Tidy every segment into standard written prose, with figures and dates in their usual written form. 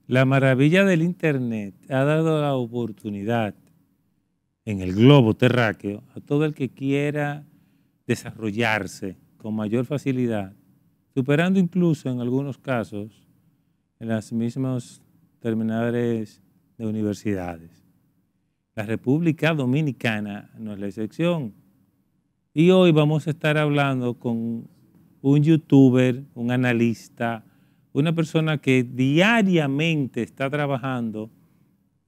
La maravilla del Internet ha dado la oportunidad en el globo terráqueo a todo el que quiera desarrollarse con mayor facilidad, superando incluso en algunos casos en las mismas terminales de universidades. La República Dominicana no es la excepción. Y hoy vamos a estar hablando con un youtuber, un analista, una persona que diariamente está trabajando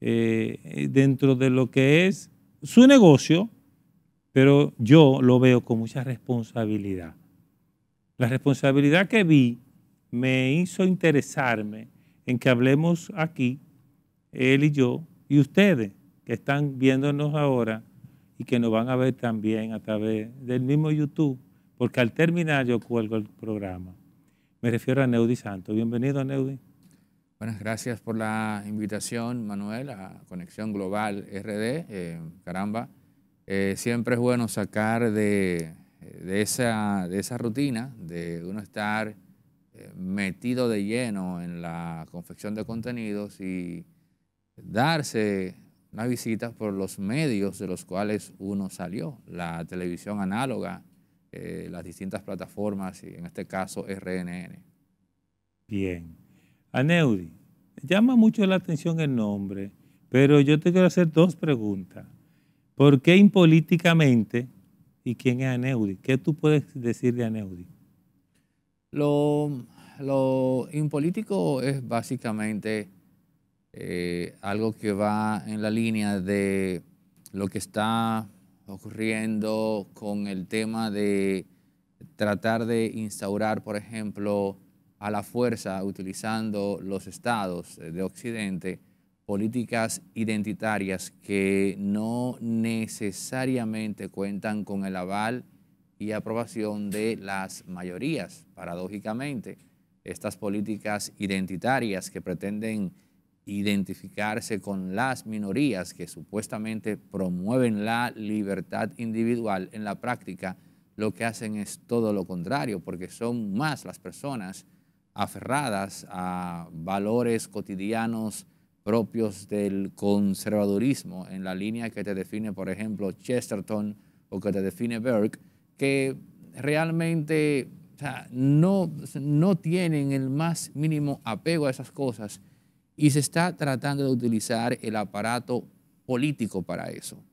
dentro de lo que es su negocio, pero yo lo veo con mucha responsabilidad. La responsabilidad que vi me hizo interesarme en que hablemos aquí, él y yo, y ustedes que están viéndonos ahora y que nos van a ver también a través del mismo YouTube, porque al terminar yo cuelgo el programa. Me refiero a Neudi Santos. Bienvenido, Neudi. Buenas, gracias por la invitación, Manuel, a Conexión Global RD. Caramba, siempre es bueno sacar de esa rutina, de uno estar metido de lleno en la confección de contenidos y darse una visita por los medios de los cuales uno salió, la televisión análoga, las distintas plataformas y en este caso RNN. Bien. Aneudi, llama mucho la atención el nombre, pero yo te quiero hacer dos preguntas. ¿Por qué impolíticamente y quién es Aneudi? ¿Qué tú puedes decir de Aneudi? Lo impolítico es básicamente algo que va en la línea de lo que está ocurriendo con el tema de tratar de instaurar, por ejemplo, a la fuerza, utilizando los estados de Occidente, políticas identitarias que no necesariamente cuentan con el aval y aprobación de las mayorías. Paradójicamente, estas políticas identitarias que pretenden identificarse con las minorías que supuestamente promueven la libertad individual, en la práctica lo que hacen es todo lo contrario, porque son más las personas aferradas a valores cotidianos propios del conservadurismo, en la línea que te define, por ejemplo, Chesterton o que te define Burke, que realmente, o sea, no tienen el más mínimo apego a esas cosas y se está tratando de utilizar el aparato político para eso.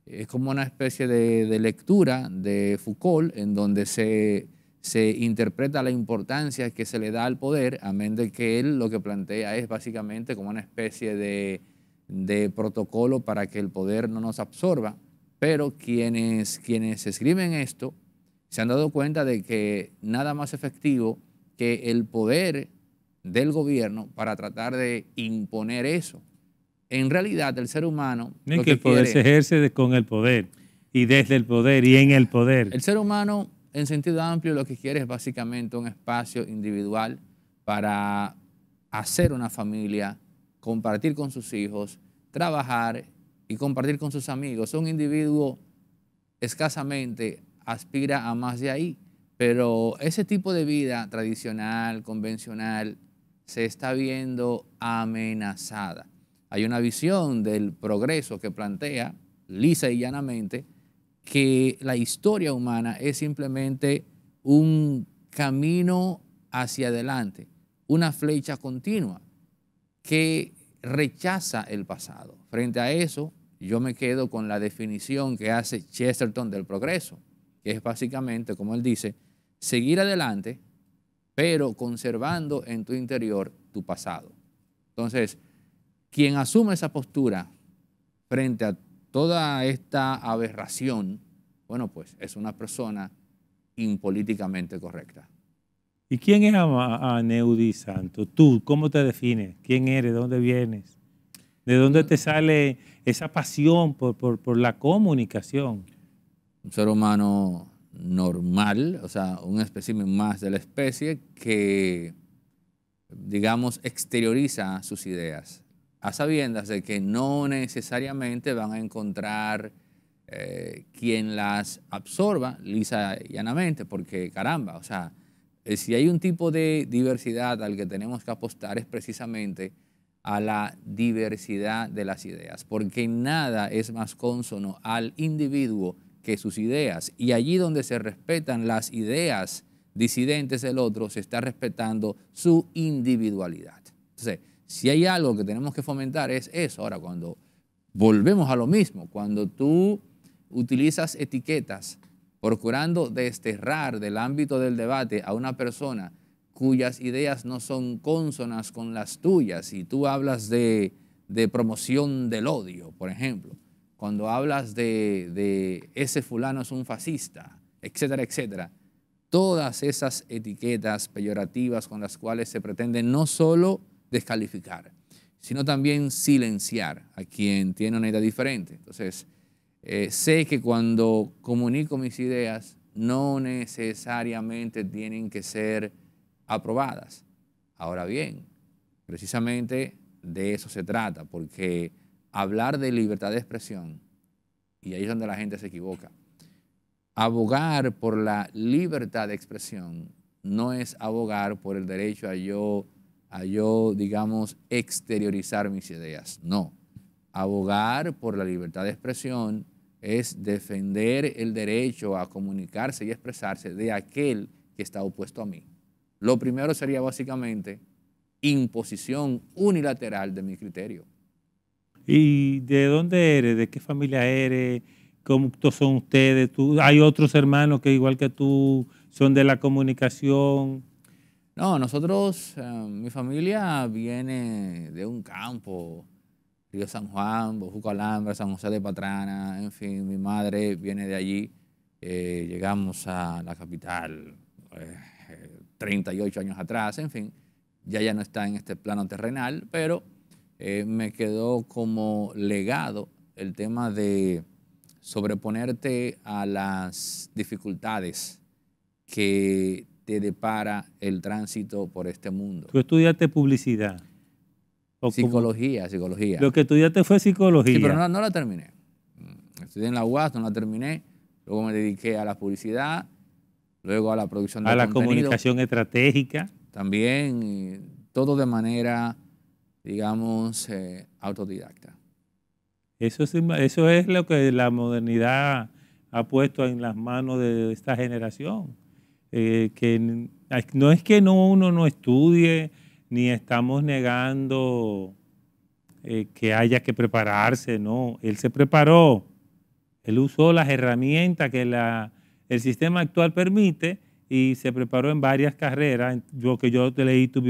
Es como una especie de lectura de Foucault en donde se interpreta la importancia que se le da al poder, amén de que él lo que plantea es básicamente como una especie de protocolo para que el poder no nos absorba, pero quienes escriben esto se han dado cuenta de que nada más efectivo que el poder del gobierno para tratar de imponer eso. En realidad, el ser humano Es lo que que el poder se quiere, ejerce con el poder y desde el poder y en el poder. el ser humano en sentido amplio lo que quiere es básicamente un espacio individual para hacer una familia, compartir con sus hijos, trabajar y compartir con sus amigos. Un individuo escasamente aspira a más de ahí, pero ese tipo de vida tradicional, convencional, se está viendo amenazada. Hay una visión del progreso que plantea, lisa y llanamente, que la historia humana es simplemente un camino hacia adelante, una flecha continua que rechaza el pasado. Frente a eso, yo me quedo con la definición que hace Chesterton del progreso, que es básicamente, como él dice, seguir adelante, pero conservando en tu interior tu pasado. Entonces, quien asume esa postura frente a toda esta aberración, bueno, pues es una persona impolíticamente correcta. ¿Y quién es Aneudi Santos? Tú, ¿cómo te defines? ¿Quién eres? ¿De dónde vienes? ¿De dónde te sale esa pasión por la comunicación? Un ser humano normal, o sea, un espécimen más de la especie que, digamos, exterioriza sus ideas, a sabiendas de que no necesariamente van a encontrar quien las absorba lisa y llanamente, porque caramba, o sea, si hay un tipo de diversidad al que tenemos que apostar es precisamente a la diversidad de las ideas, porque nada es más cónsono al individuo que sus ideas. Y allí donde se respetan las ideas disidentes del otro, se está respetando su individualidad. Entonces, si hay algo que tenemos que fomentar es eso. Ahora, cuando volvemos a lo mismo, cuando tú utilizas etiquetas procurando desterrar del ámbito del debate a una persona cuyas ideas no son cónsonas con las tuyas, y tú hablas de promoción del odio, por ejemplo, cuando hablas de ese fulano es un fascista, etcétera, etcétera, todas esas etiquetas peyorativas con las cuales se pretende no solo descalificar, sino también silenciar a quien tiene una idea diferente. Entonces, sé que cuando comunico mis ideas no necesariamente tienen que ser aprobadas. Ahora bien, precisamente de eso se trata, porque hablar de libertad de expresión, y ahí es donde la gente se equivoca, abogar por la libertad de expresión no es abogar por el derecho a yo, digamos, exteriorizar mis ideas. No. Abogar por la libertad de expresión es defender el derecho a comunicarse y expresarse de aquel que está opuesto a mí. Lo primero sería básicamente imposición unilateral de mi criterio. ¿Y de dónde eres? ¿De qué familia eres? ¿Cómo son ustedes? ¿Hay otros hermanos que igual que tú son de la comunicación? No, nosotros, mi familia viene de un campo, Río San Juan, Bojuco Alhambra, San José de Patrana, en fin, mi madre viene de allí. Llegamos a la capital 38 años atrás, en fin, ya no está en este plano terrenal, pero me quedó como legado el tema de sobreponerte a las dificultades que te depara el tránsito por este mundo. ¿Tú estudiaste publicidad? ¿O Psicología. Lo que estudiaste fue psicología. Sí, pero no la terminé. Estudié en la UAS, no la terminé. Luego me dediqué a la publicidad, luego a la producción de a la contenido. Comunicación estratégica. También, y todo de manera, digamos, autodidacta. Eso es lo que la modernidad ha puesto en las manos de esta generación. Que no es que uno no estudie, ni estamos negando que haya que prepararse, no. Él se preparó, él usó las herramientas que el sistema actual permite y se preparó en varias carreras. Yo te leí tu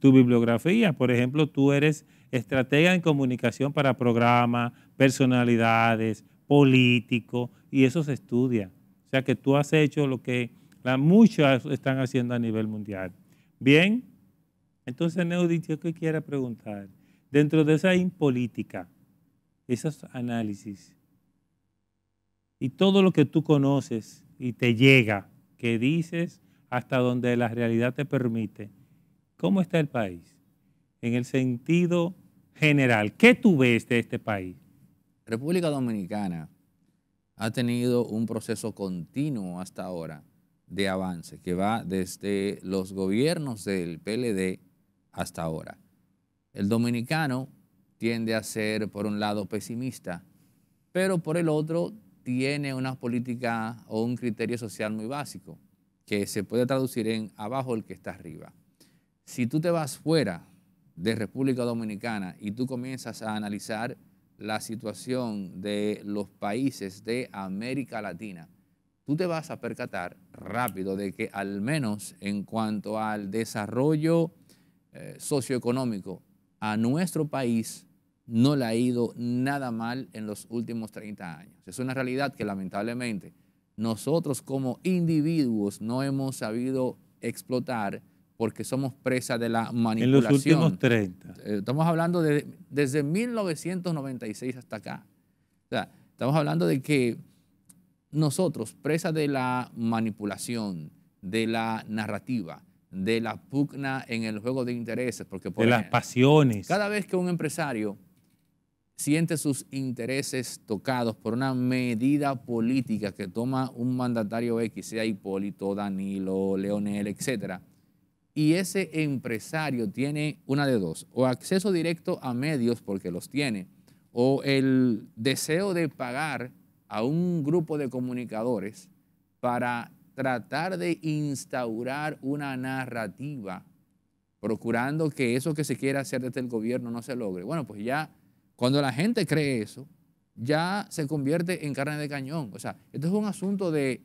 bibliografía, por ejemplo, tú eres estratega en comunicación para programas, personalidades, políticos, y eso se estudia. O sea que tú has hecho lo que muchos están haciendo a nivel mundial. Bien, entonces Neudit, yo que quiera preguntar, dentro de esa impolítica, esos análisis y todo lo que tú conoces y te llega, que dices hasta donde la realidad te permite, ¿cómo está el país? En el sentido general, ¿qué tú ves de este país? República Dominicana ha tenido un proceso continuo hasta ahora de avance que va desde los gobiernos del PLD hasta ahora. El dominicano tiende a ser, por un lado, pesimista, pero por el otro tiene una política o un criterio social muy básico que se puede traducir en abajo el que está arriba. Si tú te vas fuera de República Dominicana y tú comienzas a analizar la situación de los países de América Latina, tú te vas a percatar rápido de que al menos en cuanto al desarrollo socioeconómico, a nuestro país no le ha ido nada mal en los últimos 30 años. Es una realidad que lamentablemente nosotros como individuos no hemos sabido explotar porque somos presa de la manipulación. En los últimos 30. Estamos hablando desde 1996 hasta acá. O sea, estamos hablando de que nosotros, presa de la manipulación, de la narrativa, de la pugna en el juego de intereses, porque por ejemplo, las pasiones. Cada vez que un empresario siente sus intereses tocados por una medida política que toma un mandatario X, sea Hipólito, Danilo, Leonel, etcétera, y ese empresario tiene una de dos, o acceso directo a medios porque los tiene, o el deseo de pagar a un grupo de comunicadores para tratar de instaurar una narrativa, procurando que eso que se quiera hacer desde el gobierno no se logre. Bueno, pues ya cuando la gente cree eso, ya se convierte en carne de cañón. O sea, esto es un asunto de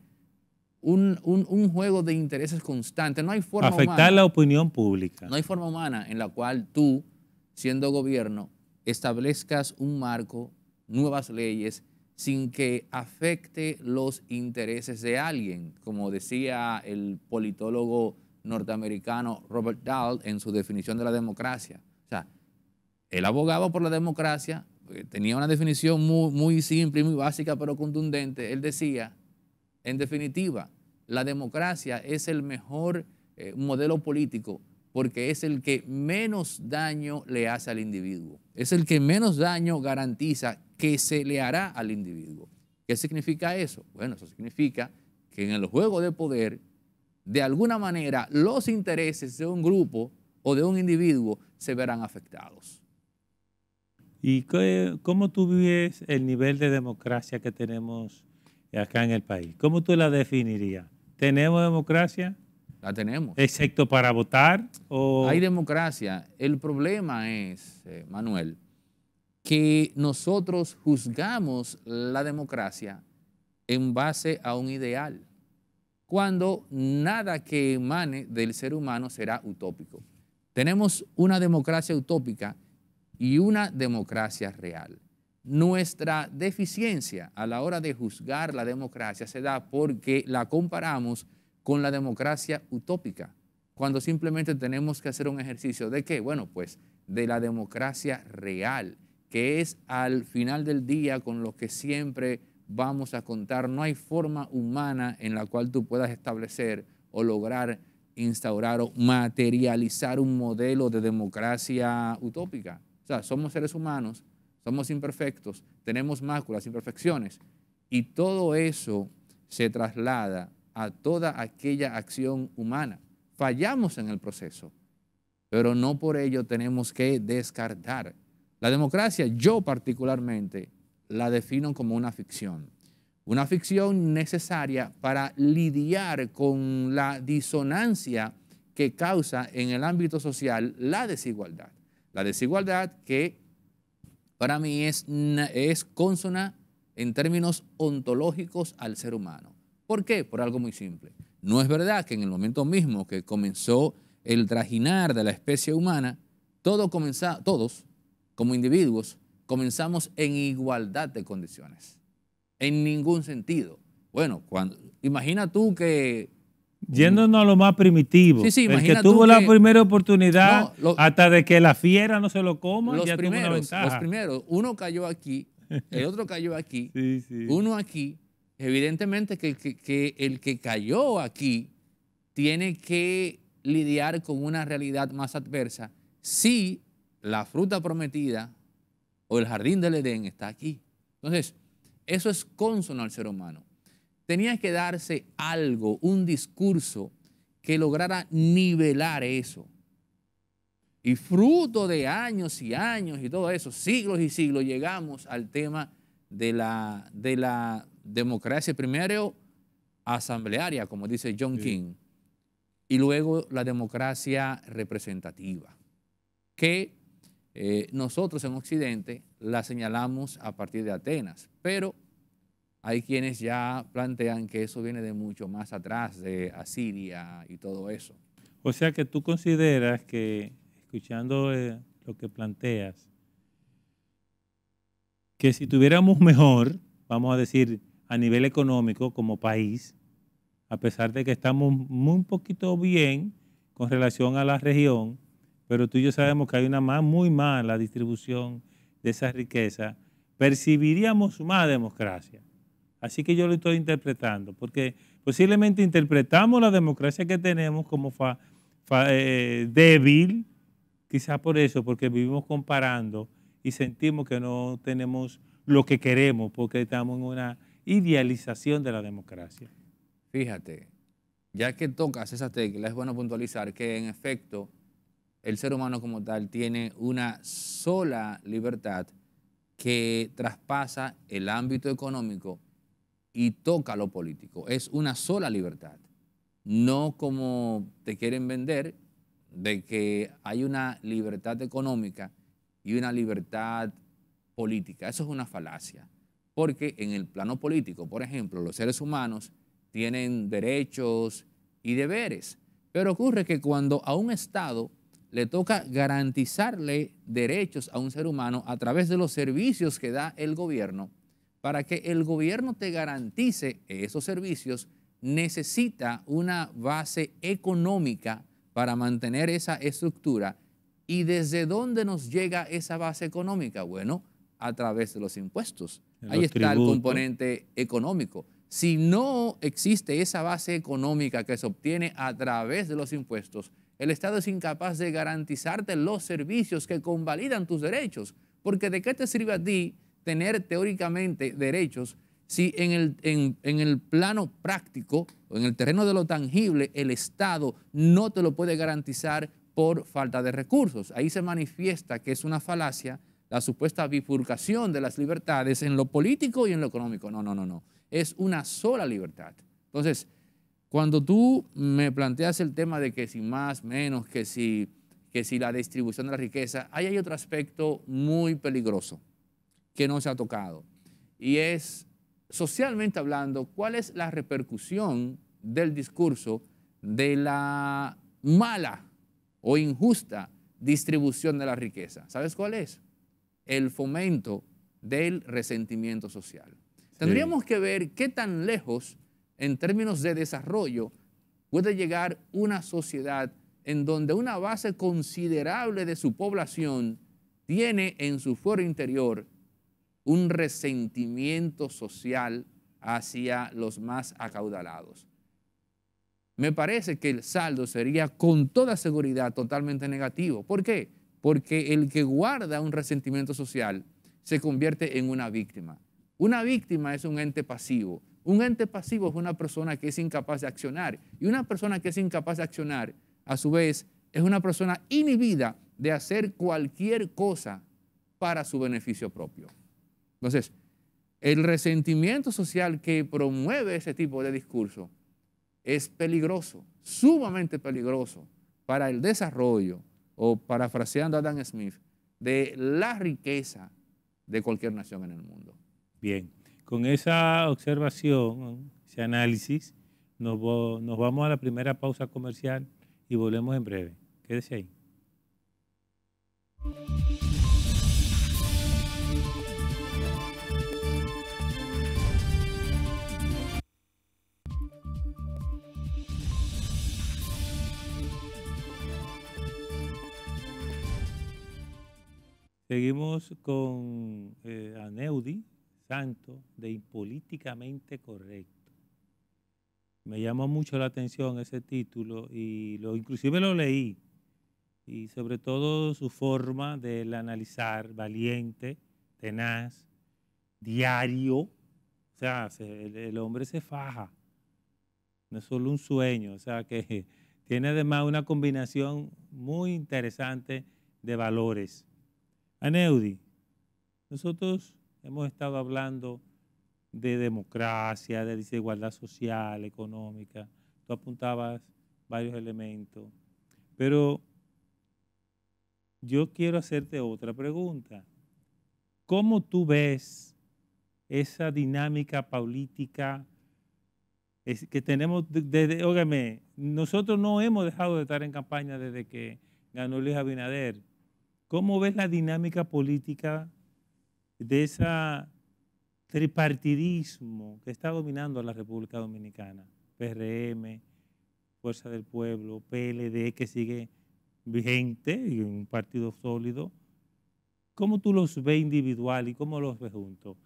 un juego de intereses constante. No hay forma Afectar humana, la opinión pública. no hay forma humana en la cual tú, siendo gobierno, establezcas un marco, nuevas leyes, sin que afecte los intereses de alguien, como decía el politólogo norteamericano Robert Dahl en su definición de la democracia. O sea, él abogaba por la democracia, tenía una definición muy simple y muy básica, pero contundente. Él decía, en definitiva, la democracia es el mejor modelo político porque es el que menos daño le hace al individuo. Es el que menos daño garantiza que se le hará al individuo. ¿Qué significa eso? Bueno, eso significa que en el juego de poder, de alguna manera, los intereses de un grupo o de un individuo se verán afectados. ¿Y cómo tú vives el nivel de democracia que tenemos acá en el país? ¿Cómo tú la definirías? ¿Tenemos democracia? La tenemos. ¿Excepto para votar? Hay democracia. El problema es, Manuel, que nosotros juzgamos la democracia en base a un ideal, cuando nada que emane del ser humano será utópico. Tenemos una democracia utópica y una democracia real. Nuestra deficiencia a la hora de juzgar la democracia se da porque la comparamos con la democracia utópica, cuando simplemente tenemos que hacer un ejercicio de ¿qué? Bueno, pues de la democracia real, que es al final del día con lo que siempre vamos a contar. No hay forma humana en la cual tú puedas establecer o lograr instaurar o materializar un modelo de democracia utópica. O sea, somos seres humanos, somos imperfectos, tenemos máculas, imperfecciones, y todo eso se traslada a toda aquella acción humana. Fallamos en el proceso, pero no por ello tenemos que descartar. La democracia, yo particularmente, la defino como una ficción necesaria para lidiar con la disonancia que causa en el ámbito social la desigualdad. La desigualdad que para mí es consona en términos ontológicos al ser humano. ¿Por qué? Por algo muy simple. No es verdad que en el momento mismo que comenzó el trajinar de la especie humana, todos como individuos comenzamos en igualdad de condiciones. En ningún sentido. Bueno, imagina tú que... Yéndonos a lo más primitivo. Sí, el que tuvo la primera oportunidad, no, hasta de que la fiera no se lo coma, ya tuvo una ventaja. Los primeros, uno cayó aquí, el otro cayó aquí, sí. Uno aquí. Evidentemente que el que cayó aquí tiene que lidiar con una realidad más adversa si la fruta prometida o el jardín del Edén está aquí. Entonces, eso es consono al ser humano. Tenía que darse algo, un discurso que lograra nivelar eso. Y fruto de años y años y todo eso, siglos y siglos, llegamos al tema de la democracia primero asamblearia, como dice John King, y luego la democracia representativa, que nosotros en Occidente la señalamos a partir de Atenas, pero hay quienes ya plantean que eso viene de mucho más atrás, de Asiria y todo eso. O sea que tú consideras que, escuchando lo que planteas, que si tuviéramos mejor, vamos a decir, a nivel económico como país, a pesar de que estamos muy poquito bien con relación a la región, pero tú y yo sabemos que hay una muy mala distribución de esa riqueza, percibiríamos más democracia. Así que yo lo estoy interpretando, porque posiblemente interpretamos la democracia que tenemos como débil, quizás por eso, porque vivimos comparando y sentimos que no tenemos lo que queremos, porque estamos en una idealización de la democracia. Fíjate, Ya que tocas esa tecla, es bueno puntualizar que en efecto el ser humano como tal tiene una sola libertad que traspasa el ámbito económico y toca lo político. Es una sola libertad. No como te quieren vender, de que hay una libertad económica y una libertad política. Eso es una falacia. Porque en el plano político, por ejemplo, los seres humanos tienen derechos y deberes. Pero ocurre que cuando a un Estado le toca garantizarle derechos a un ser humano a través de los servicios que da el gobierno, para que el gobierno te garantice esos servicios, necesita una base económica para mantener esa estructura. ¿Y desde dónde nos llega esa base económica? Bueno, a través de los impuestos. Ahí Los está el tributos. componente económico. Si no existe esa base económica que se obtiene a través de los impuestos, el Estado es incapaz de garantizarte los servicios que convalidan tus derechos. Porque ¿de qué te sirve a ti tener teóricamente derechos si en el plano práctico o en el terreno de lo tangible el Estado no te lo puede garantizar por falta de recursos? Ahí se manifiesta que es una falacia la supuesta bifurcación de las libertades en lo político y en lo económico. No, no, no, no. Es una sola libertad. Entonces, cuando tú me planteas el tema de que si más, menos, que si la distribución de la riqueza, ahí hay otro aspecto muy peligroso que no se ha tocado. Y es, socialmente hablando, cuál es la repercusión del discurso de la mala o injusta distribución de la riqueza. ¿Sabes cuál es? El fomento del resentimiento social. Sí. Tendríamos que ver qué tan lejos, en términos de desarrollo, puede llegar una sociedad en donde una base considerable de su población tiene en su fuero interior un resentimiento social hacia los más acaudalados. Me parece que el saldo sería con toda seguridad totalmente negativo. ¿Por qué? Porque el que guarda un resentimiento social se convierte en una víctima. Una víctima es un ente pasivo. Un ente pasivo es una persona que es incapaz de accionar. Y una persona que es incapaz de accionar, a su vez, es una persona inhibida de hacer cualquier cosa para su beneficio propio. Entonces, el resentimiento social que promueve ese tipo de discurso es peligroso, sumamente peligroso para el desarrollo, o parafraseando a Adam Smith, de la riqueza de cualquier nación en el mundo. Bien, con esa observación, ese análisis, nos vamos a la primera pausa comercial y volvemos en breve. Quédese ahí. Seguimos con Aneudi Santo de Impolíticamente Correcto. Me llamó mucho la atención ese título y inclusive lo leí. Y sobre todo su forma de analizar, valiente, tenaz, diario. O sea, el hombre se faja. No es solo un sueño. O sea, que tiene además una combinación muy interesante de valores. Aneudi, nosotros hemos estado hablando de democracia, de desigualdad social, económica. Tú apuntabas varios elementos. Pero yo quiero hacerte otra pregunta. ¿Cómo tú ves esa dinámica política que tenemos óigame, nosotros no hemos dejado de estar en campaña desde que ganó Luis Abinader? ¿Cómo ves la dinámica política de ese tripartidismo que está dominando a la República Dominicana? PRM, Fuerza del Pueblo, PLD, que sigue vigente y un partido sólido. ¿Cómo tú los ves individual y cómo los ves juntos?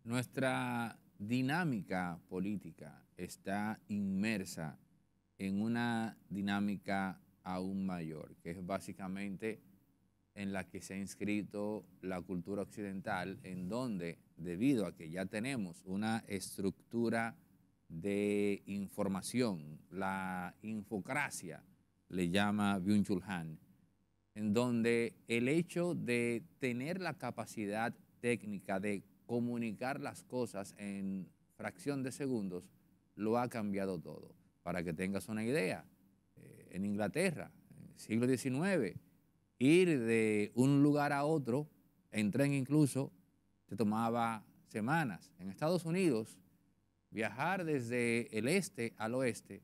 Nuestra dinámica política está inmersa en una dinámica aún mayor, que es básicamente en la que se ha inscrito la cultura occidental, en donde, debido a que ya tenemos una estructura de información, la infocracia, le llama Byung-Chul Han, en donde el hecho de tener la capacidad técnica de comunicar las cosas en fracción de segundos lo ha cambiado todo. Para que tengas una idea, en Inglaterra, en el siglo XIX, ir de un lugar a otro, en tren incluso, te tomaba semanas. En Estados Unidos, viajar desde el este al oeste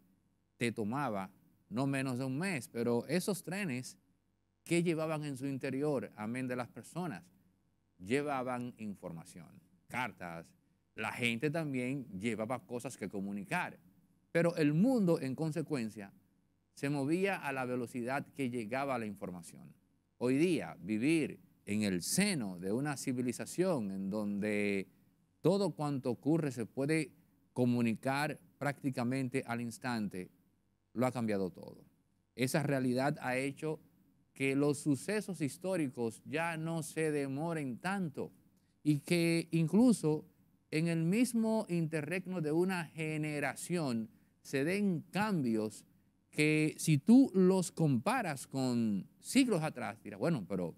te tomaba no menos de un mes, pero esos trenes, ¿qué llevaban en su interior, amén de las personas? Llevaban información, cartas. La gente también llevaba cosas que comunicar, pero el mundo, en consecuencia, se movía a la velocidad que llegaba la información. Hoy día, vivir en el seno de una civilización en donde todo cuanto ocurre se puede comunicar prácticamente al instante, lo ha cambiado todo. Esa realidad ha hecho que los sucesos históricos ya no se demoren tanto y que incluso en el mismo interregno de una generación se den cambios que si tú los comparas con siglos atrás, dirás, bueno, pero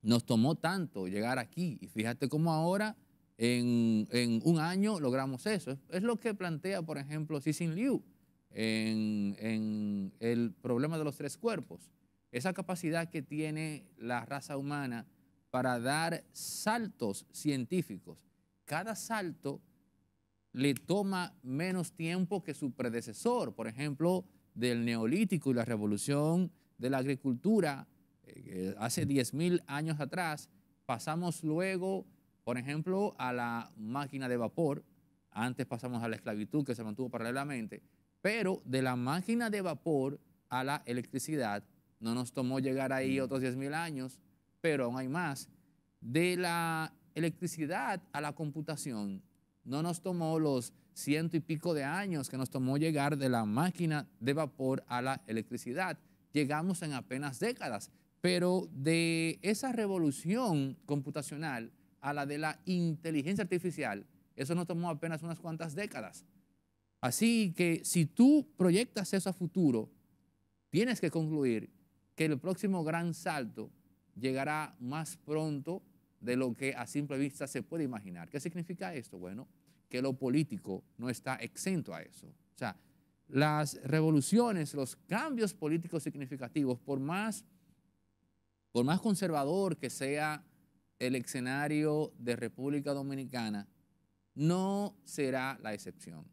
nos tomó tanto llegar aquí y fíjate cómo ahora en un año logramos eso. Es lo que plantea, por ejemplo, Cixin Liu en el problema de los tres cuerpos. Esa capacidad que tiene la raza humana para dar saltos científicos. Cada salto le toma menos tiempo que su predecesor. Por ejemplo, del Neolítico y la revolución de la agricultura, hace 10.000 años atrás, pasamos luego, por ejemplo, a la máquina de vapor. Antes pasamos a la esclavitud, que se mantuvo paralelamente, pero de la máquina de vapor a la electricidad no nos tomó llegar ahí otros 10.000 años, pero aún hay más. De la electricidad a la computación no nos tomó los 100 y pico de años que nos tomó llegar de la máquina de vapor a la electricidad. Llegamos en apenas décadas, pero de esa revolución computacional a la de la inteligencia artificial, eso nos tomó apenas unas cuantas décadas. Así que si tú proyectas eso a futuro, tienes que concluir que el próximo gran salto llegará más pronto de lo que a simple vista se puede imaginar. ¿Qué significa esto? Bueno, que lo político no está exento a eso. O sea, las revoluciones, los cambios políticos significativos, por más conservador que sea el escenario de República Dominicana, no será la excepción.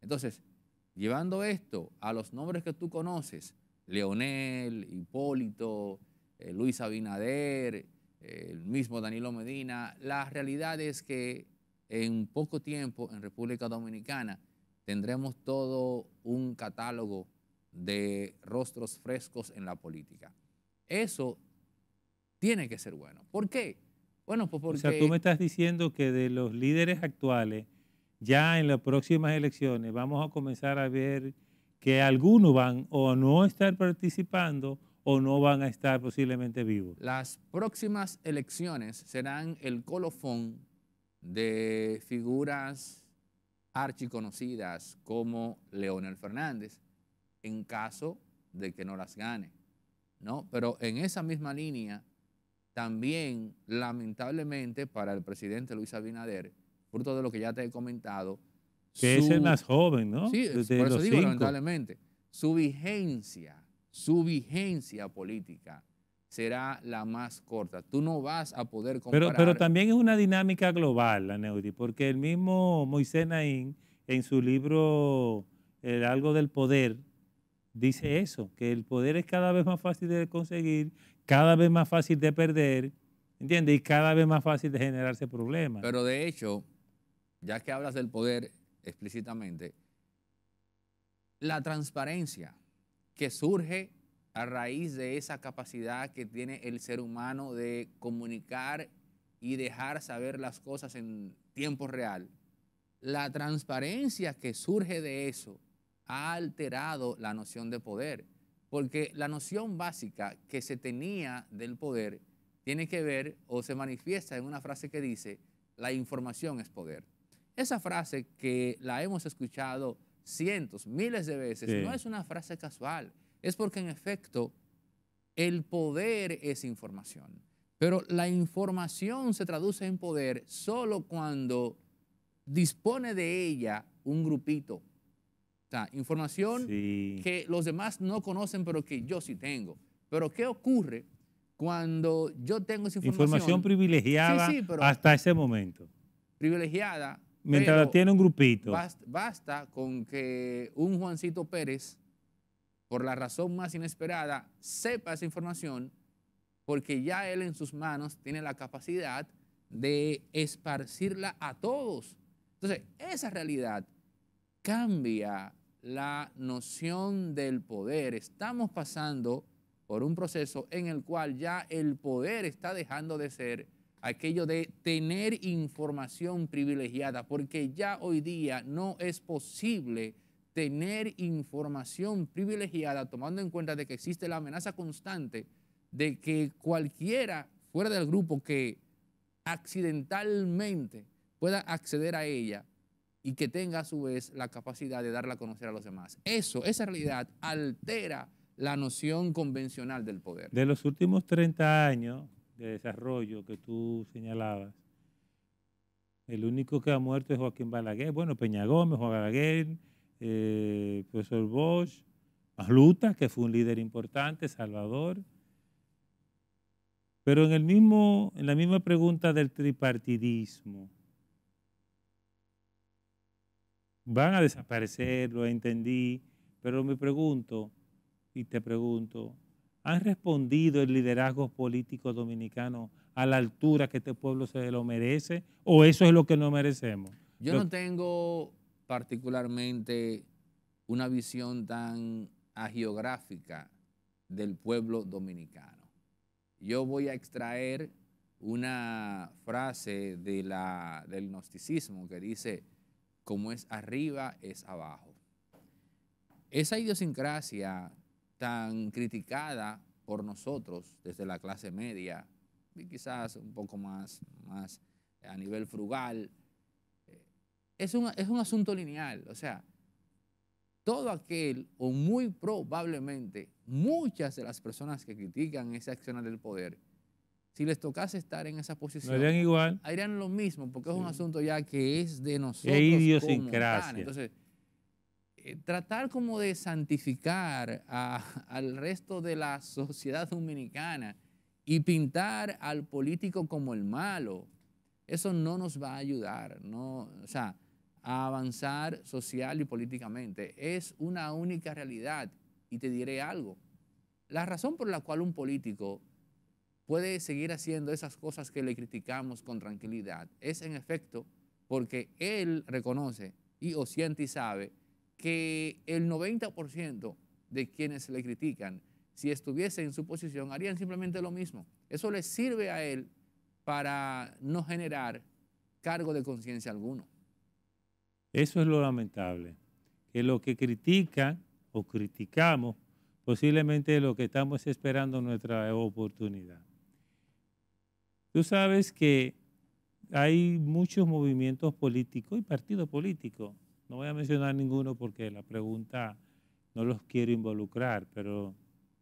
Entonces, llevando esto a los nombres que tú conoces, Leonel, Hipólito, Luis Abinader, el mismo Danilo Medina, la realidad es que en poco tiempo en República Dominicana tendremos todo un catálogo de rostros frescos en la política. Eso tiene que ser bueno. ¿Por qué? Bueno, pues porque... O sea, tú me estás diciendo que de los líderes actuales, ya en las próximas elecciones vamos a comenzar a ver que algunos van o no estar participando o no van a estar posiblemente vivos. Las próximas elecciones serán el colofón de figuras archiconocidas como Leonel Fernández, en caso de que no las gane, ¿no? Pero en esa misma línea, también, lamentablemente, para el presidente Luis Abinader, fruto de lo que ya te he comentado, Que es el más joven, ¿no? sí, De por eso los digo, 5. lamentablemente, su vigencia política será la más corta. Tú no vas a poder comparar. Pero también es una dinámica global, la Neudi, porque el mismo Moisés Naín, en su libro Algo del Poder, dice eso, que el poder es cada vez más fácil de conseguir, cada vez más fácil de perder, ¿entiendes? Y cada vez más fácil de generarse problemas. Pero de hecho, ya que hablas del poder explícitamente, la transparencia que surge a raíz de esa capacidad que tiene el ser humano de comunicar y dejar saber las cosas en tiempo real, la transparencia que surge de eso ha alterado la noción de poder, porque la noción básica que se tenía del poder tiene que ver o se manifiesta en una frase que dice, la información es poder. Esa frase que la hemos escuchado cientos, miles de veces, Sí. no es una frase casual, es porque en efecto el poder es información, pero la información se traduce en poder solo cuando dispone de ella un grupito. O sea, información Sí. que los demás no conocen, pero que yo sí tengo. Pero ¿qué ocurre cuando yo tengo esa Información información? Sí, privilegiada sí, pero hasta ese momento. privilegiada, Mientras la pero tiene un grupito. basta con que un Juancito Pérez, por la razón más inesperada, sepa esa información, porque ya él en sus manos tiene la capacidad de esparcirla a todos. Entonces, esa realidad cambia la noción del poder. Estamos pasando por un proceso en el cual ya el poder está dejando de ser aquello de tener información privilegiada, porque ya hoy día no es posible tener información privilegiada tomando en cuenta de que existe la amenaza constante de que cualquiera fuera del grupo que accidentalmente pueda acceder a ella y que tenga a su vez la capacidad de darla a conocer a los demás. Esa realidad altera la noción convencional del poder. De los últimos 30 años de desarrollo que tú señalabas, el único que ha muerto es Joaquín Balaguer. Bueno, Peña Gómez, Juan Balaguer, profesor Bosch, Magluta, que fue un líder importante, Salvador. Pero en la misma pregunta del tripartidismo, van a desaparecer, lo entendí, pero me pregunto, y te pregunto, ¿han respondido el liderazgo político dominicano a la altura que este pueblo se lo merece? ¿O eso es lo que no merecemos? Yo no tengo particularmente una visión tan agiográfica del pueblo dominicano. Yo voy a extraer una frase del gnosticismo que dice, como es arriba, es abajo. Esa idiosincrasia tan criticada por nosotros desde la clase media y quizás un poco más a nivel frugal, es un asunto lineal. O sea, todo aquel, o muy probablemente muchas de las personas que critican ese accionar del poder, si les tocase estar en esa posición, ¿No harían igual? harían lo mismo, porque Sí. es un asunto ya que es de nosotros Es como idiosincrasia. tal. Entonces, tratar como de santificar al resto de la sociedad dominicana y pintar al político como el malo, eso no nos va a ayudar, no, o sea, a avanzar social y políticamente. Es una única realidad y te diré algo. La razón por la cual un político puede seguir haciendo esas cosas que le criticamos con tranquilidad es en efecto porque él reconoce y o siente y sabe que el 90% de quienes le critican, si estuviese en su posición, harían simplemente lo mismo. Eso le sirve a él para no generar cargo de conciencia alguno. Eso es lo lamentable, que lo que critican o criticamos posiblemente es lo que estamos esperando nuestra oportunidad. Tú sabes que hay muchos movimientos políticos y partidos políticos. No voy a mencionar ninguno porque la pregunta no los quiero involucrar, pero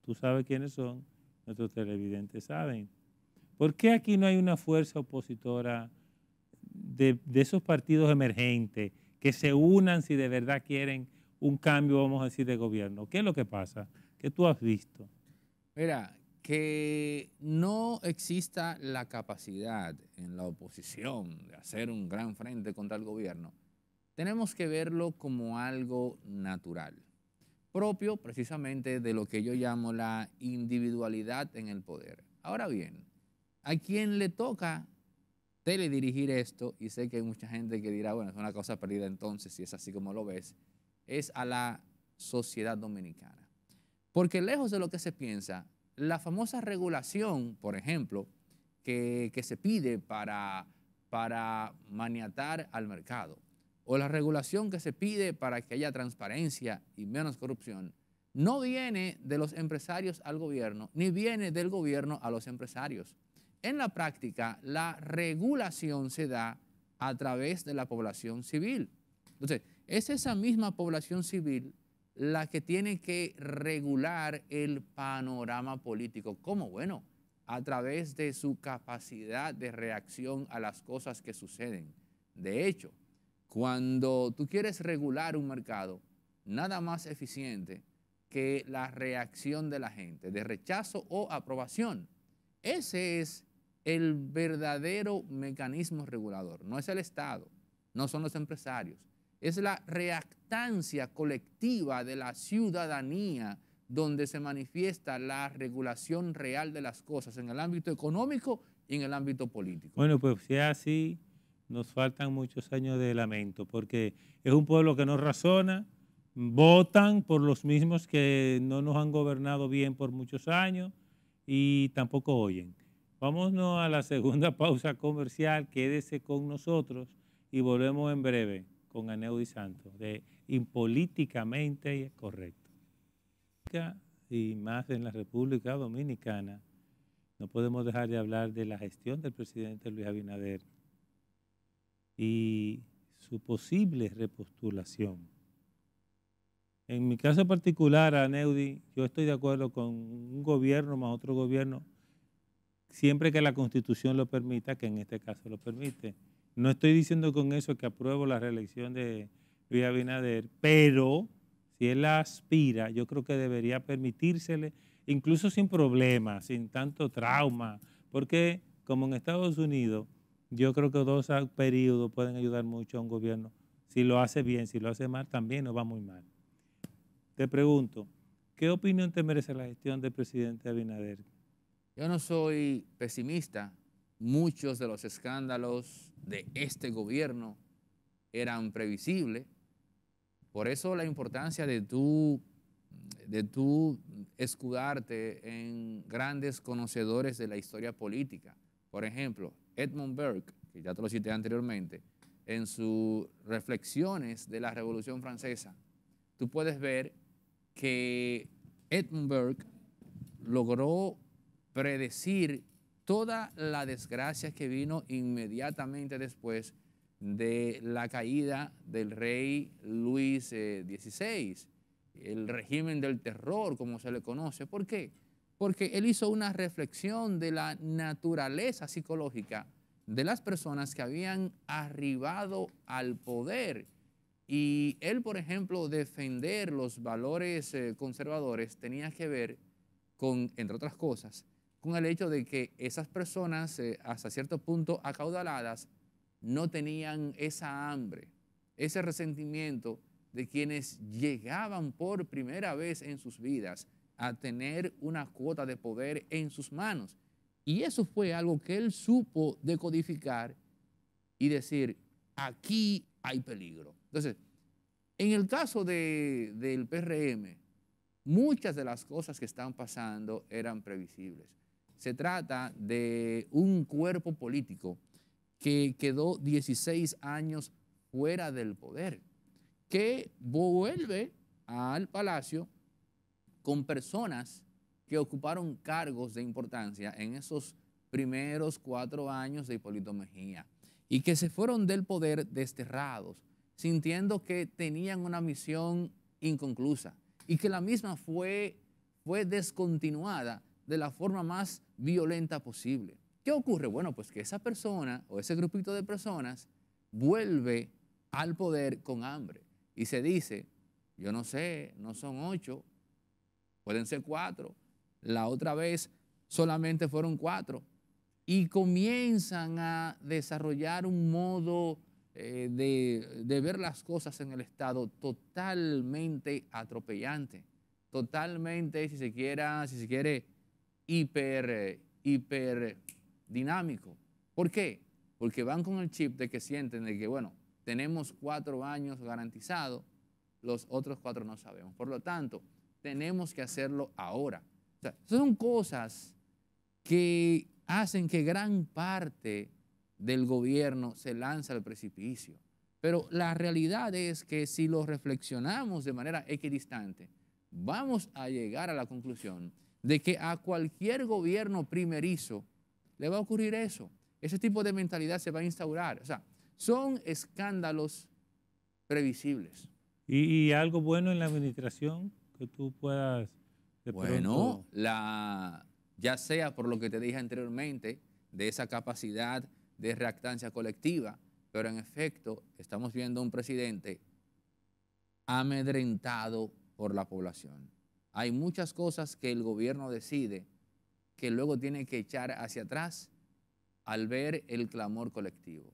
tú sabes quiénes son, nuestros televidentes saben. ¿Por qué aquí no hay una fuerza opositora de esos partidos emergentes que se unan si de verdad quieren un cambio, vamos a decir, de gobierno? ¿Qué es lo que pasa? ¿Qué tú has visto? Mira, que no exista la capacidad en la oposición de hacer un gran frente contra el gobierno, tenemos que verlo como algo natural, propio precisamente de lo que yo llamo la individualidad en el poder. Ahora bien, a quien le toca teledirigir esto, y sé que hay mucha gente que dirá, bueno, es una cosa perdida entonces, si es así como lo ves, es a la sociedad dominicana. Porque lejos de lo que se piensa, la famosa regulación, por ejemplo, que se pide para maniatar al mercado, o la regulación que se pide para que haya transparencia y menos corrupción, no viene de los empresarios al gobierno, ni viene del gobierno a los empresarios. En la práctica, la regulación se da a través de la población civil. Entonces, es esa misma población civil la que tiene que regular el panorama político. ¿Cómo? Bueno, a través de su capacidad de reacción a las cosas que suceden. De hecho, cuando tú quieres regular un mercado, nada más eficiente que la reacción de la gente, de rechazo o aprobación. Ese es el verdadero mecanismo regulador. No es el Estado, no son los empresarios. Es la reactancia colectiva de la ciudadanía donde se manifiesta la regulación real de las cosas en el ámbito económico y en el ámbito político. Bueno, pues si es así, nos faltan muchos años de lamento, porque es un pueblo que no razona, votan por los mismos que no nos han gobernado bien por muchos años y tampoco oyen. Vámonos a la segunda pausa comercial, quédese con nosotros y volvemos en breve con Aneudi Santos de Impolíticamente Correcto. Y más en la República Dominicana, no podemos dejar de hablar de la gestión del presidente Luis Abinader y su posible repostulación. En mi caso particular, Aneudi, yo estoy de acuerdo con un gobierno más otro gobierno, siempre que la Constitución lo permita, que en este caso lo permite. No estoy diciendo con eso que apruebo la reelección de Luis Abinader, pero si él la aspira, yo creo que debería permitírsele, incluso sin problemas, sin tanto trauma, porque como en Estados Unidos, yo creo que 2 periodos pueden ayudar mucho a un gobierno. Si lo hace bien, si lo hace mal, también nos va muy mal. Te pregunto, ¿qué opinión te merece la gestión del presidente Abinader? Yo no soy pesimista. Muchos de los escándalos de este gobierno eran previsibles. Por eso la importancia de tú escudarte en grandes conocedores de la historia política. Por ejemplo, Edmund Burke, que ya te lo cité anteriormente, en sus reflexiones de la Revolución Francesa, tú puedes ver que Edmund Burke logró predecir toda la desgracia que vino inmediatamente después de la caída del rey Luis XVI, el régimen del terror, como se le conoce. ¿Por qué? Porque él hizo una reflexión de la naturaleza psicológica de las personas que habían arribado al poder. Y él, por ejemplo, defender los valores conservadores tenía que ver con, entre otras cosas, con el hecho de que esas personas, hasta cierto punto acaudaladas, no tenían esa hambre, ese resentimiento de quienes llegaban por primera vez en sus vidas a tener una cuota de poder en sus manos. Y eso fue algo que él supo decodificar y decir, aquí hay peligro. Entonces, en el caso del PRM, muchas de las cosas que están pasando eran previsibles. Se trata de un cuerpo político que quedó 16 años fuera del poder, que vuelve al palacio con personas que ocuparon cargos de importancia en esos primeros 4 años de Hipólito Mejía y que se fueron del poder desterrados, sintiendo que tenían una misión inconclusa y que la misma fue descontinuada de la forma más violenta posible. ¿Qué ocurre? Bueno, pues que esa persona o ese grupito de personas vuelve al poder con hambre y se dice, yo no sé, no son 8, pueden ser 4, la otra vez solamente fueron 4 y comienzan a desarrollar un modo de ver las cosas en el Estado totalmente atropellante, totalmente, si se quiere, hiper dinámico. ¿Por qué? Porque van con el chip de que sienten de que, bueno, tenemos 4 años garantizados, los otros 4 no sabemos. Por lo tanto, tenemos que hacerlo ahora. O sea, son cosas que hacen que gran parte del gobierno se lance al precipicio. Pero la realidad es que si lo reflexionamos de manera equidistante, vamos a llegar a la conclusión de que a cualquier gobierno primerizo le va a ocurrir eso. Ese tipo de mentalidad se va a instaurar. O sea, son escándalos previsibles. ¿Y algo bueno en la administración que tú puedas de Bueno, pronto? ya sea por lo que te dije anteriormente, de esa capacidad de reactancia colectiva, pero en efecto estamos viendo un presidente amedrentado por la población. Hay muchas cosas que el gobierno decide que luego tiene que echar hacia atrás al ver el clamor colectivo.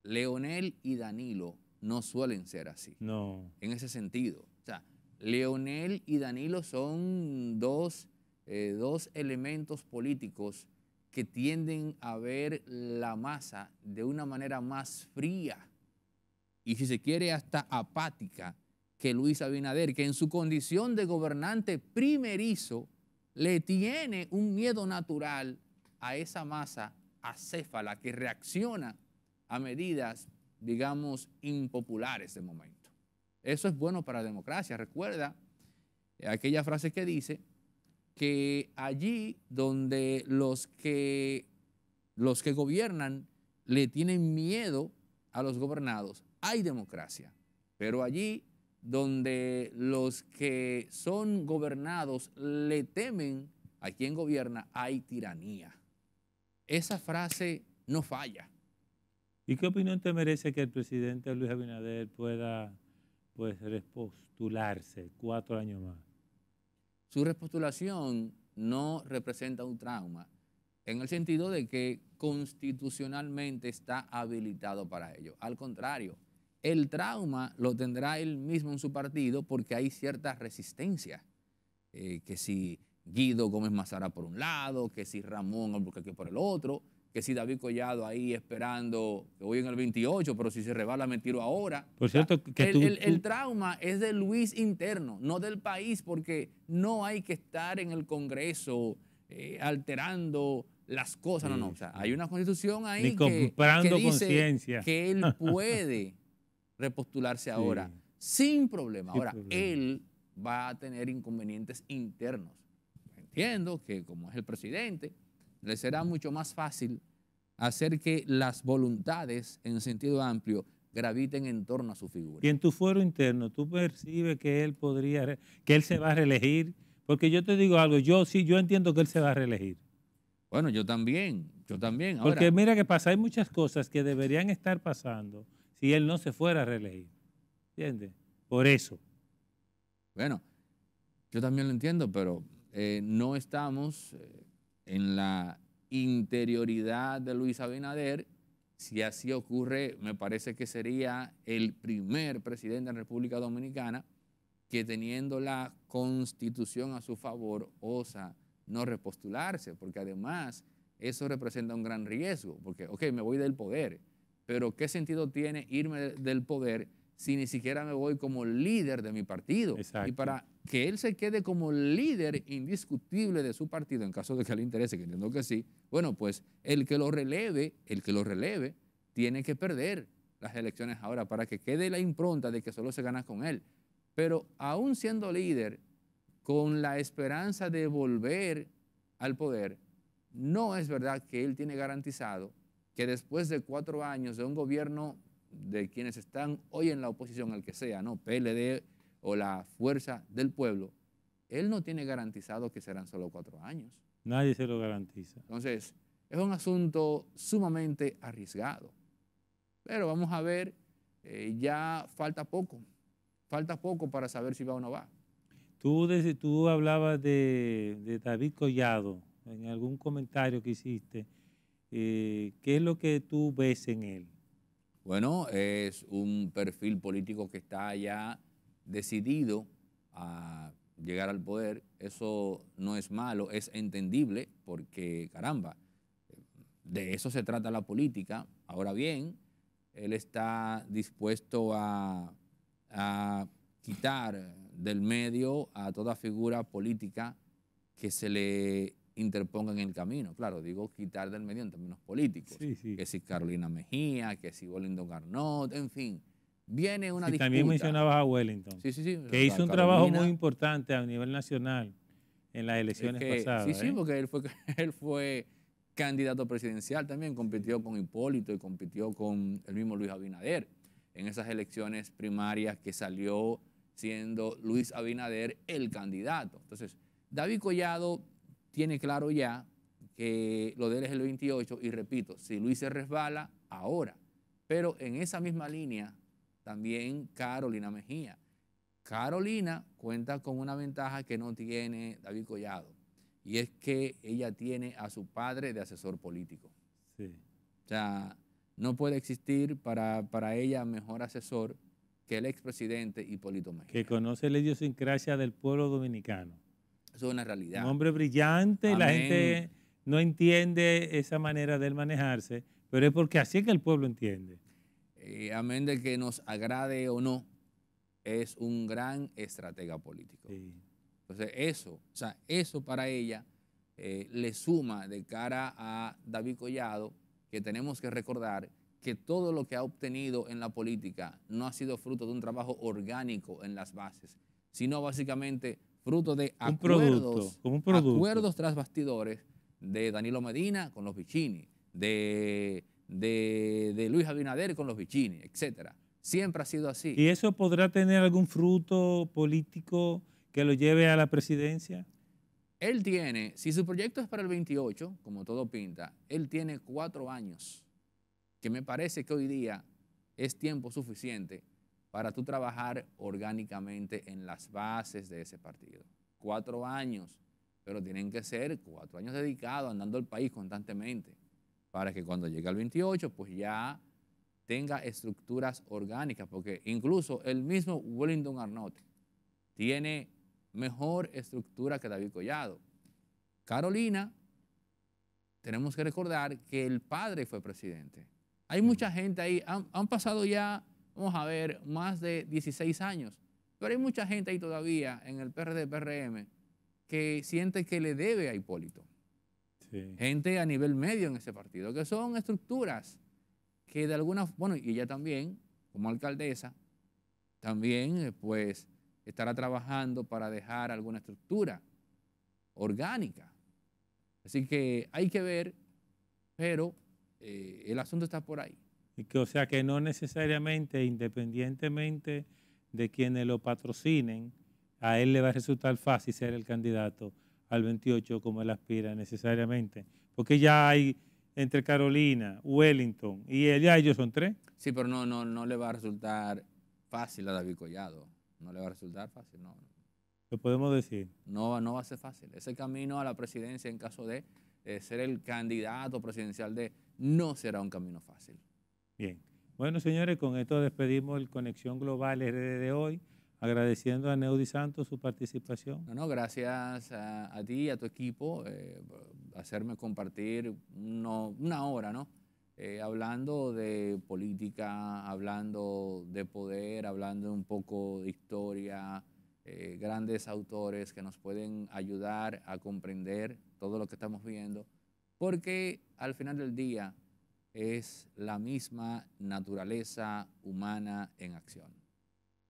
Leonel y Danilo no suelen ser así, No. en ese sentido. O sea, Leonel y Danilo son dos elementos políticos que tienden a ver la masa de una manera más fría y, si se quiere, hasta apática que Luis Abinader, que en su condición de gobernante primerizo le tiene un miedo natural a esa masa acéfala que reacciona a medidas, digamos, impopulares de momento. Eso es bueno para la democracia. Recuerda aquella frase que dice que allí donde los que gobiernan le tienen miedo a los gobernados, hay democracia. Pero allí donde los que son gobernados le temen a quien gobierna, hay tiranía. Esa frase no falla. ¿Y qué opinión te merece que el presidente Luis Abinader pueda, pues, repostularse 4 años más? Su repostulación no representa un trauma, en el sentido de que constitucionalmente está habilitado para ello. Al contrario, el trauma lo tendrá él mismo en su partido porque hay cierta resistencia. Que si Guido Gómez Mazara por un lado, que si Ramón Alburquerque por el otro, que si David Collado ahí esperando que voy en el 28, pero si se rebala me tiro ahora. Por cierto, que el trauma es de Luis interno, no del país, porque no hay que estar en el Congreso alterando las cosas. Sí, no. O sea, sí. hay una constitución ahí Ni que comprando dice conciencia. que él puede repostularse ahora Sí, sin problema. sin Ahora, problema. él va a tener inconvenientes internos. Entiendo que como es el presidente, le será mucho más fácil hacer que las voluntades en sentido amplio graviten en torno a su figura. Y en tu fuero interno, ¿tú percibes que él que él se va a reelegir? Porque yo te digo algo, yo entiendo que él se va a reelegir. Bueno, yo también. Porque Ahora, mira que pasa, hay muchas cosas que deberían estar pasando si él no se fuera a reelegir. ¿Entiendes? Por eso. bueno, yo también lo entiendo, pero no estamos en la interioridad de Luis Abinader. Si así ocurre, me parece que sería el primer presidente de la República Dominicana que, teniendo la Constitución a su favor, osa no repostularse, porque además eso representa un gran riesgo, porque, ok, me voy del poder, pero ¿qué sentido tiene irme del poder si ni siquiera me voy como líder de mi partido? Exacto. Y para que él se quede como líder indiscutible de su partido, en caso de que le interese, que entiendo que sí, bueno, pues el que lo releve, tiene que perder las elecciones ahora para que quede la impronta de que solo se gana con él. Pero aún siendo líder, con la esperanza de volver al poder, no es verdad que él tiene garantizado que después de 4 años de un gobierno de quienes están hoy en la oposición, el que sea, ¿no? PLD o la Fuerza del Pueblo, él no tiene garantizado que serán solo 4 años. Nadie se lo garantiza. Entonces, es un asunto sumamente arriesgado. Pero vamos a ver, ya falta poco para saber si va o no va. Tú hablabas de David Collado en algún comentario que hiciste. ¿Qué es lo que tú ves en él? Bueno, es un perfil político que está ya decidido a llegar al poder. Eso no es malo, es entendible porque, caramba, de eso se trata la política. Ahora bien, él está dispuesto a quitar del medio a toda figura política que se le interponga en el camino. Claro, digo quitar del medio en términos políticos. Sí, sí. Que si Carolina Mejía, que si Wellington Garnot, en fin. Viene una disputa. También mencionabas a Wellington, Sí. que hizo un trabajo muy importante a nivel nacional en las elecciones pasadas. Sí, porque él fue candidato presidencial también, compitió con Hipólito y compitió con el mismo Luis Abinader en esas elecciones primarias que salió siendo Luis Abinader el candidato. Entonces, David Collado tiene claro ya que lo de él es el 28 y repito, si Luis se resbala, ahora. Pero en esa misma línea también Carolina Mejía. Carolina cuenta con una ventaja que no tiene David Collado y es que ella tiene a su padre de asesor político. Sí. O sea, no puede existir para ella mejor asesor que el expresidente Hipólito Mejía. Que conoce la idiosincrasia del pueblo dominicano. Eso es una realidad. Un hombre brillante, Amén. La gente no entiende esa manera de él manejarse, pero es porque así es que el pueblo entiende. Amén de que nos agrade o no, es un gran estratega político. Sí. Entonces eso para ella le suma de cara a David Collado, que tenemos que recordar que todo lo que ha obtenido en la política no ha sido fruto de un trabajo orgánico en las bases, sino básicamente fruto de acuerdos tras bastidores de Danilo Medina con los Vicini, de Luis Abinader con los Vicini, etcétera. Siempre ha sido así. ¿Y eso podrá tener algún fruto político que lo lleve a la presidencia? Él tiene, si su proyecto es para el 28, como todo pinta, él tiene 4 años, que me parece que hoy día es tiempo suficiente para tú trabajar orgánicamente en las bases de ese partido. 4 años, pero tienen que ser 4 años dedicados andando al país constantemente, para que cuando llegue al 28, pues ya tenga estructuras orgánicas, porque incluso el mismo Wellington Arnott tiene mejor estructura que David Collado. Carolina, tenemos que recordar que el padre fue presidente. Hay mucha gente ahí, han pasado ya, vamos a ver, más de 16 años, pero hay mucha gente ahí todavía en el PRD-PRM que siente que le debe a Hipólito. Sí. Gente a nivel medio en ese partido, que son estructuras que de alguna, bueno, y ella también, como alcaldesa, también pues estará trabajando para dejar alguna estructura orgánica. Así que hay que ver, pero el asunto está por ahí. Y que, o sea, que no necesariamente, independientemente de quienes lo patrocinen, a él le va a resultar fácil ser el candidato al 28 como él aspira necesariamente. Porque ya hay entre Carolina, Wellington y ella, ellos son 3. Sí, pero no le va a resultar fácil a David Collado. No le va a resultar fácil, no. Lo podemos decir. No va a ser fácil. Ese camino a la presidencia en caso de ser el candidato presidencial no será un camino fácil. Bien. Bueno, señores, con esto despedimos el Conexión Global RD de hoy, agradeciendo a Neudi Santos su participación. No, gracias a ti y a tu equipo hacerme compartir una hora, ¿no? Hablando de política, hablando de poder, hablando un poco de historia, grandes autores que nos pueden ayudar a comprender todo lo que estamos viendo, porque al final del día es la misma naturaleza humana en acción.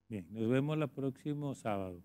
Bien, nos vemos el próximo sábado.